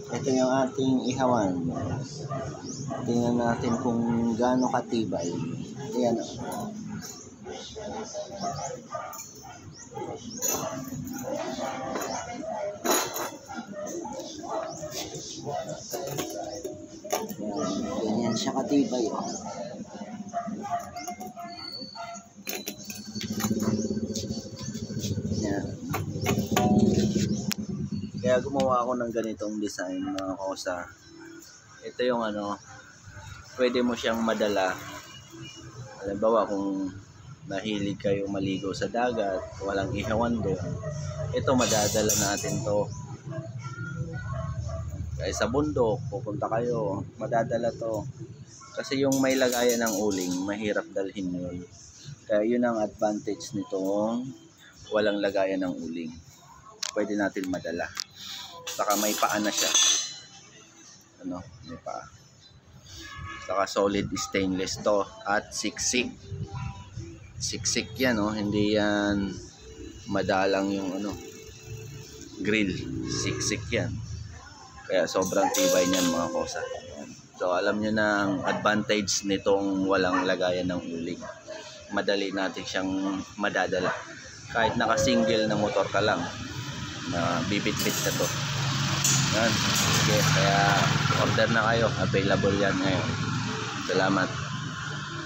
Ito yung ating ihawan. Tingnan natin kung gaano katibay. Ayan. Ganyan siya katibay. Yan. Kaya gumawa ako ng ganitong design, mga kosa. Ito yung pwede mo siyang madala. Halimbawa kung mahilig kayo maligo sa dagat, walang ihawan doon, ito madadala natin to. Kaya sa bundok, pupunta kayo, madadala to. Kasi yung may lagayan ng uling, mahirap dalhin yun. Kaya yun ang advantage nitong walang lagayan ng uling. Pwede natin madala. Saka may paa na siya. May paa. Saka solid stainless to at siksik. Siksik yan, hindi yan madalang yung grill. Siksik yan. Kaya sobrang tibay niyan, mga kosa. So alam nyo na ang advantage nitong walang lagayan ng uling. Madali natin siyang madadala. Kahit naka-single na motor ka lang, bibit-bit ka to. Yan. Okay, kaya order na kayo. Available yan ngayon. Salamat.